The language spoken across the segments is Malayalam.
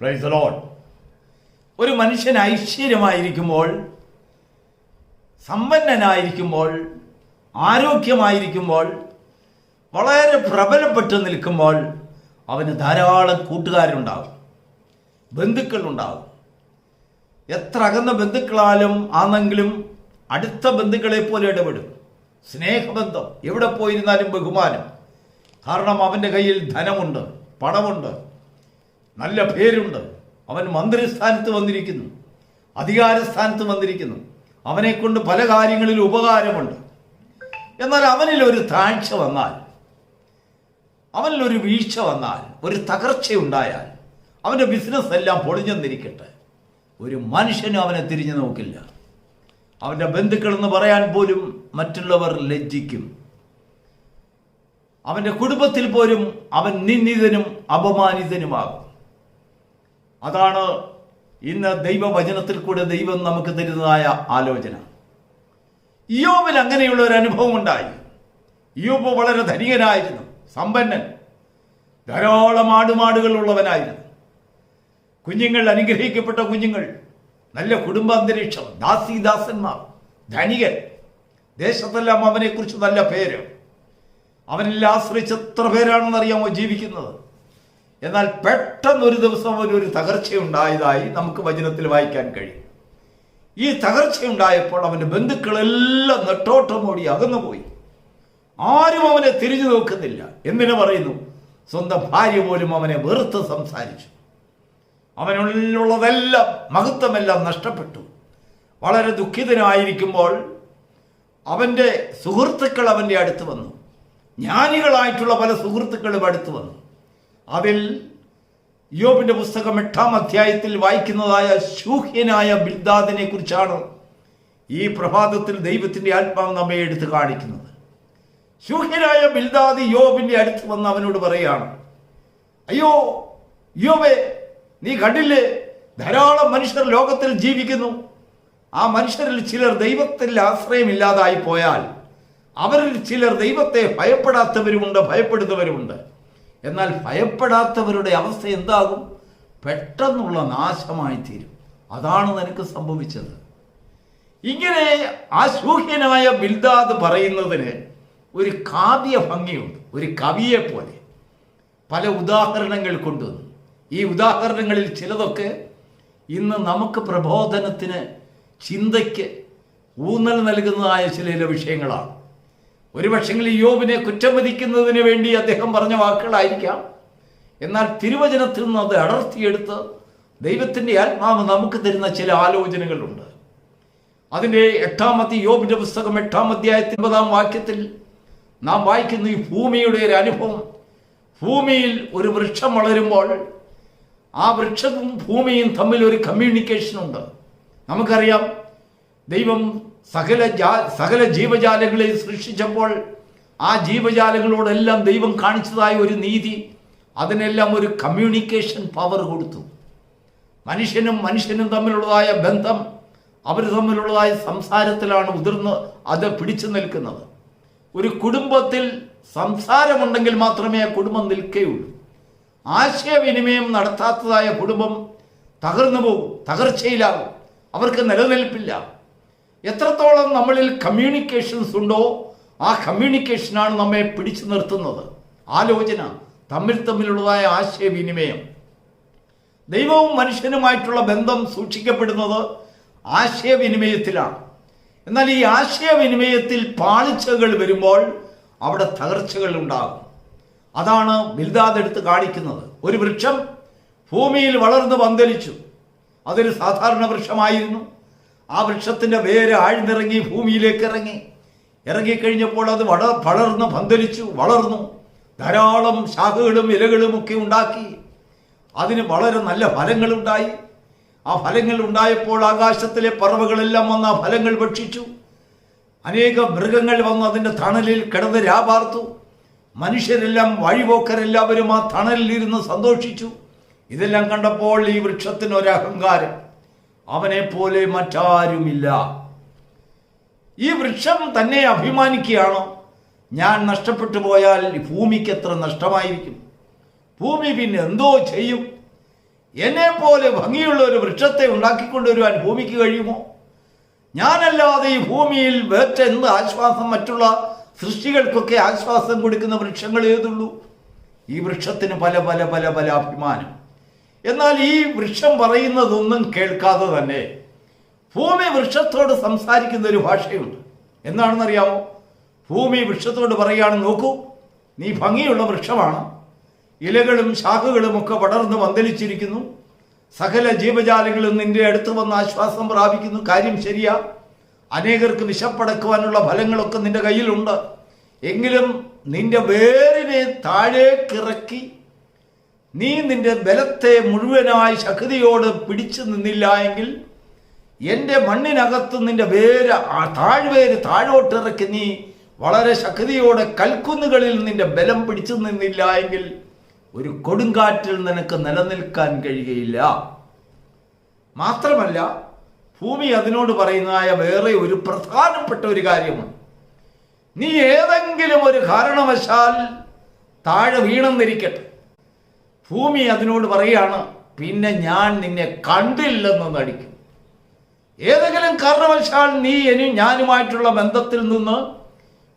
Praise the Lord. ഒരു മനുഷ്യൻ ഐശ്വര്യമായിരിക്കുമ്പോൾ, സമ്പന്നനായിരിക്കുമ്പോൾ, ആരോഗ്യമായിരിക്കുമ്പോൾ, വളരെ പ്രബലപ്പെട്ടു നിൽക്കുമ്പോൾ അവന് ധാരാളം കൂട്ടുകാരുണ്ടാകും, ബന്ധുക്കളുണ്ടാകും. എത്ര അകന്ന ബന്ധുക്കളാലും ആണെങ്കിലും അടുത്ത ബന്ധുക്കളെ പോലെ ഇടപെടും. സ്നേഹബന്ധം, എവിടെ പോയിരുന്നാലും ബഹുമാനം. കാരണം അവൻ്റെ കയ്യിൽ ധനമുണ്ട്, പണമുണ്ട്, നല്ല പേരുണ്ട്. അവൻ മന്ത്രിസ്ഥാനത്ത് വന്നിരിക്കുന്നു, അധികാരസ്ഥാനത്ത് വന്നിരിക്കുന്നു. അവനെക്കൊണ്ട് പല കാര്യങ്ങളിൽ ഉപകാരമുണ്ട്. എന്നാൽ അവനിലൊരു താഴ്ച വന്നാൽ, അവനിലൊരു വീഴ്ച വന്നാൽ, ഒരു തകർച്ചയുണ്ടായാൽ, അവൻ്റെ ബിസിനസ് എല്ലാം പൊളിഞ്ഞെന്നിരിക്കട്ടെ, ഒരു മനുഷ്യനും അവനെ തിരിഞ്ഞു നോക്കില്ല. അവൻ്റെ ബന്ധുക്കളെന്ന് പറയാൻ പോലും മറ്റുള്ളവർ ലജ്ജിക്കും. അവൻ്റെ കുടുംബത്തിൽ പോലും അവൻ നിന്ദിതനും അപമാനിതനുമാകും. അതാണ് ഇന്ന് ദൈവവചനത്തിൽ കൂടെ ദൈവം നമുക്ക് തരുന്നതായ ആലോചന. ഇയ്യോബിൽ അങ്ങനെയുള്ള ഒരു അനുഭവം ഉണ്ടായി. ഇയ്യോബ് വളരെ ധനികനായിരുന്നു, സമ്പന്നൻ, ധാരാളം ആടുമാടുകൾ ഉള്ളവനായിരുന്നു. കുഞ്ഞുങ്ങൾ, അനുഗ്രഹിക്കപ്പെട്ട കുഞ്ഞുങ്ങൾ, നല്ല കുടുംബാന്തരീക്ഷം, ദാസീദാസന്മാർ, ധനികൻ. ദേശത്തെല്ലാം അവനെക്കുറിച്ച് നല്ല പേര്. അവനിൽ ആശ്രയിച്ച് എത്ര പേരാണെന്നറിയാമോ ജീവിക്കുന്നത്. എന്നാൽ പെട്ടെന്നൊരു ദിവസം അവനൊരു തകർച്ചയുണ്ടായതായി നമുക്ക് വചനത്തിൽ വായിക്കാൻ കഴിയും. ഈ തകർച്ചയുണ്ടായപ്പോൾ അവൻ്റെ ബന്ധുക്കളെല്ലാം നെട്ടോട്ടമോടി അകന്നുപോയി. ആരും അവനെ തിരിഞ്ഞു നോക്കുന്നില്ല. എന്തിനു പറയുന്നു? സ്വന്തം ഭാര്യ പോലും അവനെ വെറുത്ത് സംസാരിച്ചു. അവനുള്ളിലുള്ളതെല്ലാം, മഹത്വമെല്ലാം നഷ്ടപ്പെട്ടു. വളരെ ദുഃഖിതനായിരിക്കുമ്പോൾ അവൻ്റെ സുഹൃത്തുക്കൾ അവൻ്റെ അടുത്ത് വന്നു. ജ്ഞാനികളായിട്ടുള്ള പല സുഹൃത്തുക്കളും അടുത്ത് വന്നു. അതിൽ ഇയ്യോബിന്റെ പുസ്തകം 8-ാം അധ്യായത്തിൽ വായിക്കുന്നതായ ശൂഹ്യനായ ബിൽദാദിനെ കുറിച്ചാണ് ഈ പ്രഭാതത്തിൽ ദൈവത്തിൻ്റെ ആത്മാവ് നമ്മെ എടുത്ത് കാണിക്കുന്നത്. ശൂഹ്യനായ ബിൽദാദ് ഇയ്യോബിന്റെ അടുത്ത് വന്ന് അവനോട് പറയുകയാണ്, അയ്യോ ഇയ്യോബേ, നീ കണ്ടില്ലേ, ധാരാളം മനുഷ്യർ ലോകത്തിൽ ജീവിക്കുന്നു. ആ മനുഷ്യരിൽ ചിലർ ദൈവത്തിൽ ആശ്രയമില്ലാതായി പോയാൽ അവരിൽ ചിലർ ദൈവത്തെ ഭയപ്പെടാത്തവരുമുണ്ട്, ഭയപ്പെടുന്നവരുമുണ്ട്. എന്നാൽ ഭയപ്പെടാത്തവരുടെ അവസ്ഥ എന്താകും? പെട്ടെന്നുള്ള നാശമായി തീരും. അതാണ് നിനക്ക് സംഭവിച്ചത്. ഇങ്ങനെ ആ ശൂഹ്യനായ ബിൽദാദ് പറയുന്നതിന് ഒരു കാവ്യ ഭംഗിയുണ്ട്. ഒരു കവിയെ പോലെ പല ഉദാഹരണങ്ങൾ കൊണ്ടുവന്നു. ഈ ഉദാഹരണങ്ങളിൽ ചിലതൊക്കെ ഇന്ന് നമുക്ക് പ്രബോധനത്തിന്, ചിന്തയ്ക്ക് ഊന്നൽ നൽകുന്നതായ ചില വിഷയങ്ങളാണ്. ഒരു പക്ഷെങ്കിൽ ഇയ്യോബിനെ കുറ്റം വിധിക്കുന്നതിന് വേണ്ടി അദ്ദേഹം പറഞ്ഞ വാക്കുകളായിരിക്കാം. എന്നാൽ തിരുവചനത്തിൽ നിന്ന് അത് അടർത്തിയെടുത്ത് ദൈവത്തിൻ്റെ ആത്മാവ് നമുക്ക് തരുന്ന ചില ആലോചനകളുണ്ട്. അതിൻ്റെ 8-ാമത്തെ ഇയ്യോബിന്റെ പുസ്തകം 8-ാം അധ്യായത്തിൽ 9-ാം വാക്യത്തിൽ നാം വായിക്കുന്ന ഈ ഭൂമിയുടെ ഒരു അനുഭവം. ഭൂമിയിൽ ഒരു വൃക്ഷം വളരുമ്പോൾ ആ വൃക്ഷവും ഭൂമിയും തമ്മിൽ ഒരു കമ്മ്യൂണിക്കേഷൻ ഉണ്ട്. നമുക്കറിയാം, ദൈവം സകല ജീവജാലങ്ങളെ സൃഷ്ടിച്ചപ്പോൾ ആ ജീവജാലങ്ങളോടെല്ലാം ദൈവം കാണിച്ചതായ ഒരു നീതി, അതിനെല്ലാം ഒരു കമ്മ്യൂണിക്കേഷൻ പവർ കൊടുത്തു. മനുഷ്യനും തമ്മിലുള്ളതായ ബന്ധം, അവർ തമ്മിലുള്ളതായ സംസാരത്തിലാണ് ഉതിർന്ന് അത് പിടിച്ചു നിൽക്കുന്നത്. ഒരു കുടുംബത്തിൽ സംസാരമുണ്ടെങ്കിൽ മാത്രമേ ആ കുടുംബം നിൽക്കുകയുള്ളൂ. ആശയവിനിമയം നടത്താത്തതായ കുടുംബം തകർന്നു പോകും, തകർച്ചയിലാകും, അവർക്ക് നിലനിൽപ്പില്ല. എത്രത്തോളം നമ്മളിൽ കമ്മ്യൂണിക്കേഷൻസ് ഉണ്ടോ, ആ കമ്മ്യൂണിക്കേഷനാണ് നമ്മെ പിടിച്ചു നിർത്തുന്നത്. ആലോചന, തമ്മിലുള്ളതായ ആശയവിനിമയം. ദൈവവും മനുഷ്യനുമായിട്ടുള്ള ബന്ധം സൂക്ഷിക്കപ്പെടുന്നത് ആശയവിനിമയത്തിലാണ്. എന്നാൽ ഈ ആശയവിനിമയത്തിൽ പാളിച്ചകൾ വരുമ്പോൾ അവിടെ തകർച്ചകൾ ഉണ്ടാകും. അതാണ് ബിൽദാദ് എടുത്ത് കാണിക്കുന്നത്. ഒരു വൃക്ഷം ഭൂമിയിൽ വളർന്ന് പന്തലിച്ചു. അതൊരു സാധാരണ വൃക്ഷമായിരുന്നു. ആ വൃക്ഷത്തിൻ്റെ വേര് ആഴ്ന്നിറങ്ങി ഭൂമിയിലേക്ക് ഇറങ്ങിക്കഴിഞ്ഞപ്പോൾ അത് പടർന്ന് പന്തലിച്ചു, വളർന്നു, ധാരാളം ശാഖകളും ഇലകളും ഒക്കെ ഉണ്ടാക്കി. അതിന് വളരെ നല്ല ഫലങ്ങളുണ്ടായി. ആ ഫലങ്ങൾ ഉണ്ടായപ്പോൾ ആകാശത്തിലെ പറവകളെല്ലാം വന്ന് ആ ഫലങ്ങൾ ഭക്ഷിച്ചു. അനേക മൃഗങ്ങൾ വന്ന് അതിൻ്റെ തണലിൽ കിടന്ന് രാപാർത്തു. മനുഷ്യരെല്ലാം, വഴിപോക്കരെല്ലാവരും ആ തണലിലിരുന്ന് സന്തോഷിച്ചു. ഇതെല്ലാം കണ്ടപ്പോൾ ഈ വൃക്ഷത്തിനൊരഹങ്കാരം, അവനെ പോലെ മറ്റാരുമില്ല. ഈ വൃക്ഷം തന്നെ അഭിമാനിക്കുകയാണോ? ഞാൻ നഷ്ടപ്പെട്ടു പോയാൽ ഭൂമിക്ക് എത്ര നഷ്ടമായിരിക്കും, ഭൂമി പിന്നെ എന്തോ ചെയ്യും? എന്നെ പോലെ ഭംഗിയുള്ള ഒരു വൃക്ഷത്തെ ഉണ്ടാക്കിക്കൊണ്ടുവരുവാൻ ഭൂമിക്ക് കഴിയുമോ? ഞാനല്ലാതെ ഈ ഭൂമിയിൽ വേറ്റെന്ത് ആശ്വാസം മറ്റുള്ള സൃഷ്ടികൾക്കൊക്കെ ആശ്വാസം കൊടുക്കുന്ന വൃക്ഷങ്ങൾ ഏതുള്ളൂ? ഈ വൃക്ഷത്തിന് പല പല പല പല അഭിമാനം. എന്നാൽ ഈ വൃക്ഷം പറയുന്നതൊന്നും കേൾക്കാതെ തന്നെ ഭൂമി വൃക്ഷത്തോട് സംസാരിക്കുന്ന ഒരു ഭാഷയുണ്ട്. എന്താണെന്നറിയാമോ? ഭൂമി വൃക്ഷത്തോട് പറയുകയാണ്, നോക്കൂ, നീ ഭംഗിയുള്ള വൃക്ഷമാണ്, ഇലകളും ശാഖകളും ഒക്കെ പടർന്ന് പന്തലിച്ചിരിക്കുന്നു, സകല ജീവജാലങ്ങളും നിന്റെ അടുത്ത് വന്ന് ആശ്വാസം പ്രാപിക്കുന്നു. കാര്യം ശരിയാ, അനേകർക്ക് വിശപ്പടക്കുവാനുള്ള ഫലങ്ങളൊക്കെ നിന്റെ കയ്യിലുണ്ട്. എങ്കിലും നിന്റെ വേരിനെ താഴേക്കിറക്കി നീ നിന്റെ ബലത്തെ മുഴുവനായി ശക്തിയോട് പിടിച്ചു നിന്നില്ല എങ്കിൽ, എൻ്റെ മണ്ണിനകത്ത് നിന്റെ താഴ്വേര് താഴോട്ടിറക്കി നീ വളരെ ശക്തിയോടെ കൽക്കുന്നുകളിൽ നിന്റെ ബലം പിടിച്ചു നിന്നില്ല എങ്കിൽ ഒരു കൊടുങ്കാറ്റിൽ നിനക്ക് നിലനിൽക്കാൻ കഴിയുകയില്ല. മാത്രമല്ല, ഭൂമി അതിനോട് പറയുന്നതായ വേറെ ഒരു പ്രധാനപ്പെട്ട ഒരു കാര്യമാണ്. നീ ഏതെങ്കിലും ഒരു കാരണവശാൽ താഴെ വീണെന്നിരിക്കട്ടെ, ഭൂമി അതിനോട് പറയുകയാണ്, പിന്നെ ഞാൻ നിന്നെ കണ്ടില്ലെന്ന് നടിക്കും. ഏതെങ്കിലും കാരണവശാൽ നീ ഞാനുമായിട്ടുള്ള ബന്ധത്തിൽ നിന്ന്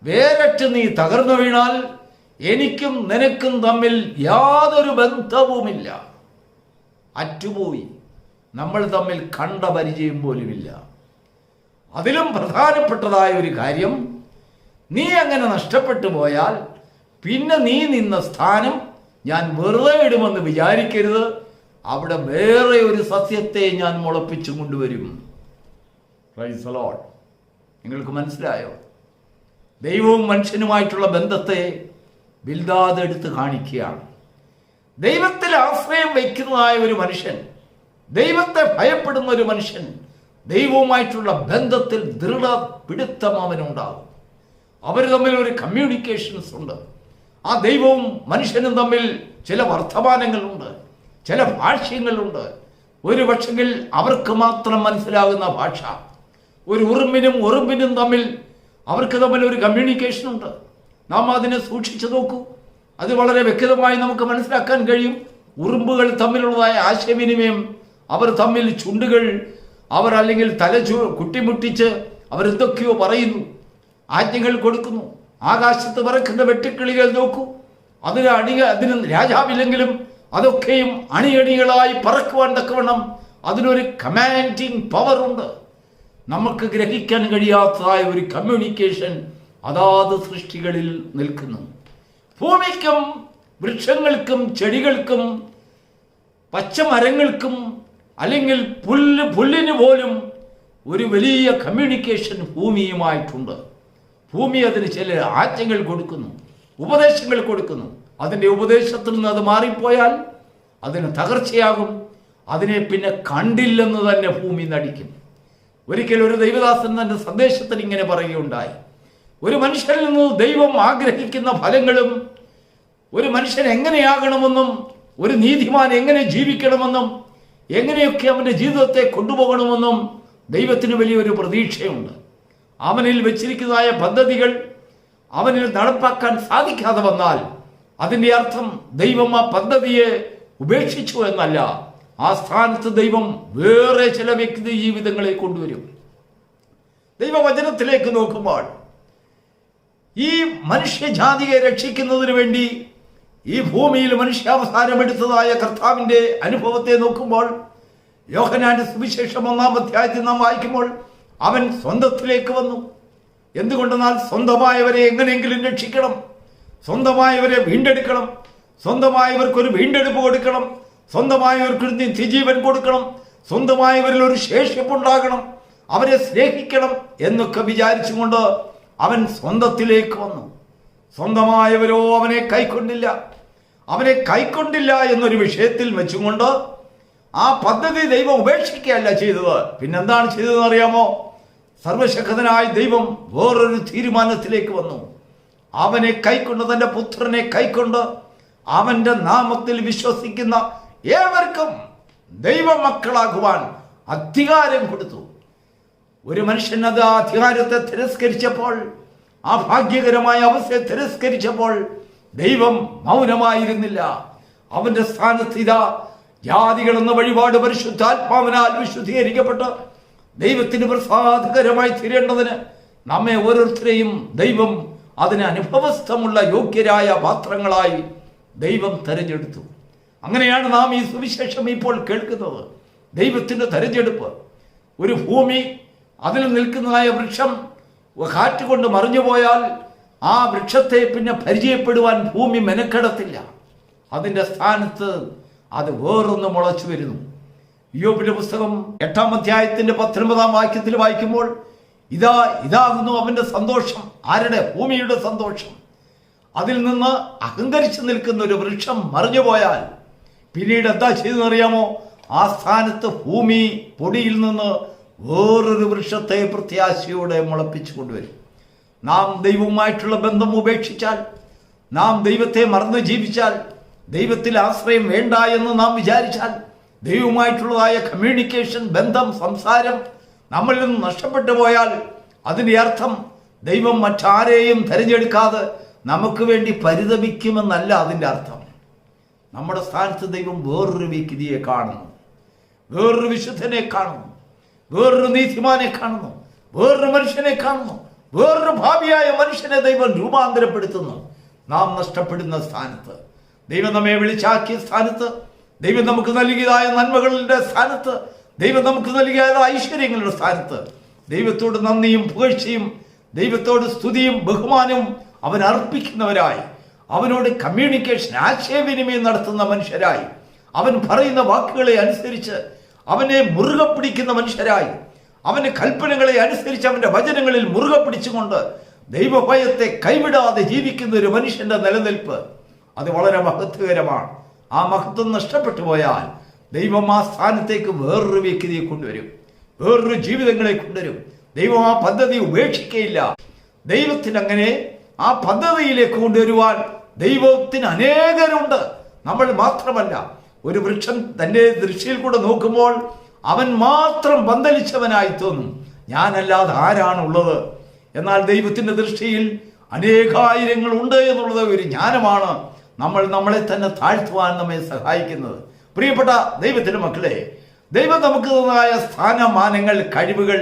വേരറ്റ് നീ തകർന്നു വീണാൽ എനിക്കും നിനക്കും തമ്മിൽ യാതൊരു ബന്ധവുമില്ല, അറ്റുപോയി, നമ്മൾ തമ്മിൽ കണ്ട പരിചയം പോലുമില്ല. അതിലും പ്രധാനപ്പെട്ടതായ ഒരു കാര്യം, നീ അങ്ങനെ നഷ്ടപ്പെട്ടു പോയാൽ പിന്നെ നീ നിന്ന സ്ഥാനം ഞാൻ വെറുതെ ഇടുമെന്ന് വിചാരിക്കരുത്. അവിടെ വേറെ ഒരു സസ്യത്തെ ഞാൻ മുളപ്പിച്ചു കൊണ്ടുവരും. Praise the Lord. നിങ്ങൾക്ക് മനസ്സിലായോ? ദൈവവും മനുഷ്യനുമായിട്ടുള്ള ബന്ധത്തെ ബിൽദാദ് എടുത്ത് കാണിക്കുകയാണ്. ദൈവത്തിൽ ആശ്രയം വയ്ക്കുന്നതായ ഒരു മനുഷ്യൻ, ദൈവത്തെ ഭയപ്പെടുന്ന ഒരു മനുഷ്യൻ, ദൈവവുമായിട്ടുള്ള ബന്ധത്തിൽ ദൃഢപിടുത്തം അവനുണ്ടാകും. അവർ തമ്മിൽ ഒരു കമ്മ്യൂണിക്കേഷൻസ് ഉണ്ട്. ആ ദൈവവും മനുഷ്യനും തമ്മിൽ ചില വർത്തമാനങ്ങളുണ്ട്, ചില ഭാഷ്യങ്ങളുണ്ട്. ഒരു പക്ഷെങ്കിൽ അവർക്ക് മാത്രം മനസ്സിലാകുന്ന ഭാഷ. ഒരു ഉറുമ്പിനും തമ്മിൽ അവർക്ക് തമ്മിൽ ഒരു കമ്മ്യൂണിക്കേഷൻ ഉണ്ട്. നാം അതിനെ സൂക്ഷിച്ചു നോക്കൂ, അത് വളരെ വ്യക്തമായി നമുക്ക് മനസ്സിലാക്കാൻ കഴിയും. ഉറുമ്പുകൾ തമ്മിലുള്ളതായ ആശയവിനിമയം, അവർ തമ്മിൽ ചുണ്ടുകൾ, അവർ അല്ലെങ്കിൽ കുട്ടിമുട്ടിച്ച് അവരെന്തൊക്കെയോ പറയുന്നു, ആജ്ഞകൾ കൊടുക്കുന്നു. ആകാശത്ത് പറക്കുന്ന വെട്ടുക്കിളികൾ നോക്കൂ, അതിന് രാജാവില്ലെങ്കിലും അതൊക്കെയും അണിയണികളായി പറക്കുവാൻ തക്കവണ്ണം അതിനൊരു കമാൻഡിങ് പവറുണ്ട്. നമുക്ക് ഗ്രഹിക്കാൻ കഴിയാത്തതായ ഒരു കമ്മ്യൂണിക്കേഷൻ അതാത് സൃഷ്ടികളിൽ നിൽക്കുന്നു. ഭൂമിക്കും വൃക്ഷങ്ങൾക്കും ചെടികൾക്കും പച്ചമരങ്ങൾക്കും അല്ലെങ്കിൽ പുല്ലിന് പോലും ഒരു വലിയ കമ്മ്യൂണിക്കേഷൻ ഭൂമിയുമായിട്ടുണ്ട്. ഭൂമി അതിന് ചില ആജ്ഞകൾ കൊടുക്കുന്നു, ഉപദേശങ്ങൾ കൊടുക്കുന്നു. അതിൻ്റെ ഉപദേശത്തിൽ നിന്ന് അത് മാറിപ്പോയാൽ അതിന് തകർച്ചയാകും. അതിനെ പിന്നെ കണ്ടില്ലെന്ന് തന്നെ ഭൂമി നടിക്കും. ഒരിക്കൽ ഒരു ദൈവദാസൻ തന്റെ സന്ദേശത്തിൽ ഇങ്ങനെ പറയുകയുണ്ടായി, ഒരു മനുഷ്യനിൽ നിന്ന് ദൈവം ആഗ്രഹിക്കുന്ന ഫലങ്ങളും, ഒരു മനുഷ്യൻ എങ്ങനെയാകണമെന്നും, ഒരു നീതിമാൻ എങ്ങനെ ജീവിക്കണമെന്നും, എങ്ങനെയൊക്കെ അവൻ്റെ ജീവിതത്തെ കൊണ്ടുപോകണമെന്നും ദൈവത്തിന് വലിയൊരു പ്രതീക്ഷയുണ്ട്. അവനിൽ വെച്ചിരിക്കുന്നതായ പദ്ധതികൾ അവനിൽ നടപ്പാക്കാൻ സാധിക്കാതെ വന്നാൽ അതിൻ്റെ അർത്ഥം ദൈവം ആ പദ്ധതിയെ ഉപേക്ഷിച്ചു എന്നല്ല. ആ സ്ഥാനത്ത് ദൈവം വേറെ ചില വ്യക്തി ജീവിതങ്ങളെ കൊണ്ടുവരും. ദൈവവചനത്തിലേക്ക് നോക്കുമ്പോൾ ഈ മനുഷ്യജാതിയെ രക്ഷിക്കുന്നതിന് വേണ്ടി ഈ ഭൂമിയിൽ മനുഷ്യാവതാരമെടുത്തതായ കർത്താവിൻ്റെ അനുഭവത്തെ നോക്കുമ്പോൾ, യോഹന്നാന്റെ സുവിശേഷം 1-ാം അധ്യായത്തിൽ നാം വായിക്കുമ്പോൾ, അവൻ സ്വന്തത്തിലേക്ക് വന്നു. എന്തുകൊണ്ടെന്നാൽ സ്വന്തമായവരെ എങ്ങനെയെങ്കിലും രക്ഷിക്കണം, സ്വന്തമായവരെ വീണ്ടെടുക്കണം, സ്വന്തമായവർക്കൊരു വീണ്ടെടുപ്പ് കൊടുക്കണം, സ്വന്തമായവർക്കൊരു നിത്യജീവൻ കൊടുക്കണം, സ്വന്തമായവരിൽ ഒരു ശേഷിപ്പുണ്ടാകണം, അവരെ സ്നേഹിക്കണം എന്നൊക്കെ വിചാരിച്ചുകൊണ്ട് അവൻ സ്വന്തത്തിലേക്ക് വന്നു. സ്വന്തമായവരോ അവനെ കൈക്കൊണ്ടില്ല എന്നൊരു വിഷയത്തിൽ വെച്ചുകൊണ്ട് ആ പദ്ധതി ദൈവം ഉപേക്ഷിക്കുകയല്ല ചെയ്തത്. പിന്നെന്താണ് ചെയ്തതെന്ന് അറിയാമോ? സർവശക്തനായ ദൈവം വേറൊരു തീരുമാനത്തിലേക്ക് വന്നു. അവനെ കൈക്കൊണ്ട്, തൻ്റെ പുത്രനെ കൈക്കൊണ്ട് അവൻ്റെ നാമത്തിൽ വിശ്വസിക്കുന്ന ഏവർക്കും ദൈവമക്കളാകുവാൻ അധികാരം കൊടുത്തു. ഒരു മനുഷ്യൻ അത് ആ അധികാരത്തെ തിരസ്കരിച്ചപ്പോൾ, ആ ഭാഗ്യകരമായ അവസ്ഥയെ തിരസ്കരിച്ചപ്പോൾ ദൈവം മൗനമായിരുന്നില്ല. അവന്റെ സ്ഥാനത്ത് ഇതാ ജാതികൾ എന്ന വഴിപാട് പരിശുദ്ധാത്മാവിനാൽ വിശുദ്ധീകരിക്കപ്പെട്ട് ദൈവത്തിന് പ്രസാദകരമായി തീരേണ്ടതിന് നമ്മെ ഓരോരുത്തരെയും ദൈവം അതിന് അനുഭവസ്ഥമുള്ള യോഗ്യരായ പാത്രങ്ങളായി ദൈവം തെരഞ്ഞെടുത്തു. അങ്ങനെയാണ് നാം ഈ സുവിശേഷം ഇപ്പോൾ കേൾക്കുന്നത്. ദൈവത്തിൻ്റെ തെരഞ്ഞെടുപ്പ്. ഒരു ഭൂമി, അതിൽ നിൽക്കുന്നതായ വൃക്ഷം കാറ്റുകൊണ്ട് മറിഞ്ഞു പോയാൽ ആ വൃക്ഷത്തെ പിന്നെ പരിചയപ്പെടുവാൻ ഭൂമി മെനക്കെടത്തില്ല. അതിൻ്റെ സ്ഥാനത്ത് അത് വേറൊന്ന് മുളച്ചു വരുന്നു. യോബിന്റെ പുസ്തകം 8-ാം അധ്യായത്തിന്റെ 19-ാം വാക്യത്തിൽ വായിക്കുമ്പോൾ ഇതാകുന്നു അവന്റെ സന്തോഷം. ആരുടെ? ഭൂമിയുടെ സന്തോഷം. അതിൽ നിന്ന് അഹങ്കരിച്ചു നിൽക്കുന്ന ഒരു വൃക്ഷം മറിഞ്ഞു പോയാൽ പിന്നീട് എന്താ ചെയ്തെന്നറിയാമോ? ആ സ്ഥാനത്ത് ഭൂമി പൊടിയിൽ നിന്ന് വേറൊരു വൃക്ഷത്തെ പ്രത്യാശയോടെ മുളപ്പിച്ചു കൊണ്ടുവരും. നാം ദൈവവുമായിട്ടുള്ള ബന്ധം ഉപേക്ഷിച്ചാൽ, നാം ദൈവത്തെ മറന്ന് ജീവിച്ചാൽ, ദൈവത്തിൽ ആശ്രയം വേണ്ട എന്ന് നാം വിചാരിച്ചാൽ, ദൈവവുമായിട്ടുള്ളതായ കമ്മ്യൂണിക്കേഷൻ, ബന്ധം, സംസാരം നമ്മളിൽ നിന്ന് നഷ്ടപ്പെട്ടു പോയാൽ അതിൻ്റെ അർത്ഥം ദൈവം മറ്റാരെയും തിരഞ്ഞെടുക്കാതെ നമുക്ക് വേണ്ടി പരിതപിക്കുമെന്നല്ല അതിൻ്റെ അർത്ഥം. നമ്മുടെ സ്ഥാനത്ത് ദൈവം വേറൊരു വ്യക്തിയെ കാണുന്നു, വേറൊരു വിശുദ്ധനെ കാണുന്നു, വേറൊരു നീതിമാനെ കാണുന്നു, വേറൊരു മനുഷ്യനെ കാണുന്നു, വേറൊരു ഭാവിയായ മനുഷ്യനെ ദൈവം രൂപാന്തരപ്പെടുത്തുന്നു. നാം നഷ്ടപ്പെടുന്ന സ്ഥാനത്ത്, ദൈവം നമ്മെ വിളിച്ചാക്കിയ സ്ഥാനത്ത്, ദൈവം നമുക്ക് നൽകിയതായ നന്മകളുടെ സ്ഥാനത്ത്, ദൈവം നമുക്ക് നൽകിയതായ ഐശ്വര്യങ്ങളുടെ സ്ഥാനത്ത് ദൈവത്തോട് നന്ദിയും പുകഴ്ചയും ദൈവത്തോട് സ്തുതിയും ബഹുമാനവും അവൻ അർപ്പിക്കുന്നവരായി, അവനോട് കമ്മ്യൂണിക്കേഷൻ, ആശയവിനിമയം നടത്തുന്ന മനുഷ്യരായി, അവൻ പറയുന്ന വാക്കുകളെ അനുസരിച്ച് അവനെ മുറുകെ പിടിക്കുന്ന മനുഷ്യരായി, അവന്റെ കൽപ്പനകളെ അനുസരിച്ച് അവന്റെ വചനങ്ങളിൽ മുറുകെ പിടിച്ചുകൊണ്ട് ദൈവഭയത്തെ കൈവിടാതെ ജീവിക്കുന്ന ഒരു മനുഷ്യന്റെ നിലനിൽപ്പ് അത് വളരെ മഹത്വകരമാണ്. ആ മഹത്വം നഷ്ടപ്പെട്ടു പോയാൽ ദൈവം ആ സ്ഥാനത്തേക്ക് വേറൊരു വ്യക്തിയെ കൊണ്ടുവരും, വേറൊരു ജീവിതങ്ങളെ കൊണ്ടുവരും. ദൈവം ആ പദ്ധതി ഉപേക്ഷിക്കയില്ല. ദൈവത്തിന് അങ്ങനെ ആ പദ്ധതിയിലേക്ക് കൊണ്ടുവരുവാൻ ദൈവത്തിന് അനേകരുണ്ട്. നമ്മൾ മാത്രമല്ല. ഒരു വൃക്ഷം തൻ്റെ ദൃഷ്ടിയിൽ കൂടെ നോക്കുമ്പോൾ അവൻ മാത്രം പന്തലിച്ചവനായി തോന്നും, ഞാനല്ലാതെ ആരാണുള്ളത്. എന്നാൽ ദൈവത്തിൻ്റെ ദൃഷ്ടിയിൽ അനേകായിരങ്ങൾ ഉണ്ട് എന്നുള്ളത് ഒരു ജ്ഞാനമാണ് നമ്മളെ തന്നെ താഴ്ത്തുവാൻ നമ്മെ സഹായിക്കുന്നത്. പ്രിയപ്പെട്ട ദൈവത്തിൻ്റെ മക്കളെ, ദൈവം നമുക്ക് തന്നതായ സ്ഥാനമാനങ്ങൾ, കഴിവുകൾ,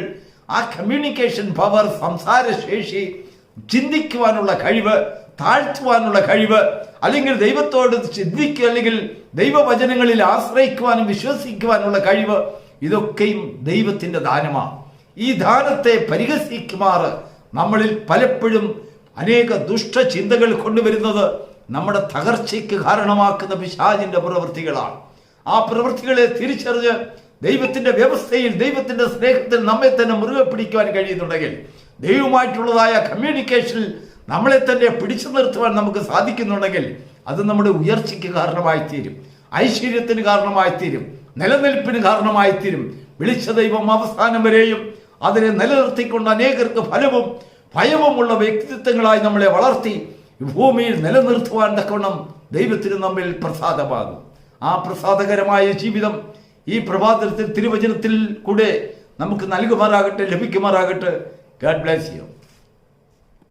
ആ കമ്മ്യൂണിക്കേഷൻ പവർ, സംസാരശേഷി, ചിന്തിക്കുവാനുള്ള കഴിവ്, താഴ്ത്തുവാനുള്ള കഴിവ്, അല്ലെങ്കിൽ ദൈവത്തോട് ചിന്തിക്കുക, അല്ലെങ്കിൽ ദൈവവചനങ്ങളിൽ ആശ്രയിക്കുവാനും വിശ്വസിക്കുവാനുള്ള കഴിവ്, ഇതൊക്കെയും ദൈവത്തിൻ്റെ ദാനമാണ്. ഈ ദാനത്തെ പരിഹസിക്കുമാറ് നമ്മളിൽ പലപ്പോഴും അനേക ദുഷ്ടചിന്തകൾ കൊണ്ടുവരുന്നത് നമ്മുടെ തകർച്ചയ്ക്ക് കാരണമാക്കുന്ന പിശാചിന്റെ പ്രവൃത്തികളാണ്. ആ പ്രവൃത്തികളെ തിരിച്ചറിഞ്ഞ് ദൈവത്തിന്റെ വ്യവസ്ഥയിൽ, ദൈവത്തിന്റെ സ്നേഹത്തിൽ നമ്മെ തന്നെ മുറുകെ പിടിക്കുവാൻ കഴിയുന്നുണ്ടെങ്കിൽ, ദൈവവുമായിട്ടുള്ളതായ കമ്മ്യൂണിക്കേഷനിൽ നമ്മളെ തന്നെ പിടിച്ചു നിർത്തുവാൻ നമുക്ക് സാധിക്കുന്നുണ്ടെങ്കിൽ, അത് നമ്മുടെ ഉയർച്ചയ്ക്ക് കാരണമായിത്തീരും, ഐശ്വര്യത്തിന് കാരണമായിത്തീരും, നിലനിൽപ്പിന് കാരണമായിത്തീരും. വിളിച്ച ദൈവം അവസാനം വരെയും അതിനെ നിലനിർത്തിക്കൊണ്ട് അനേകർക്ക് ഫലവും ഭയവുമുള്ള വ്യക്തിത്വങ്ങളായി നമ്മളെ വളർത്തി ഭൂമിയിൽ നിലനിർത്തുവാൻ തക്കവണ്ണം ദൈവത്തിന് നമ്മിൽ പ്രസാദമാകും. ആ പ്രസാദകരമായ ജീവിതം ഈ പ്രഭാതത്തിൽ തിരുവചനത്തിൽ കൂടെ നമുക്ക് നൽകുമാറാകട്ടെ, ലഭിക്കുമാറാകട്ടെ. God bless you.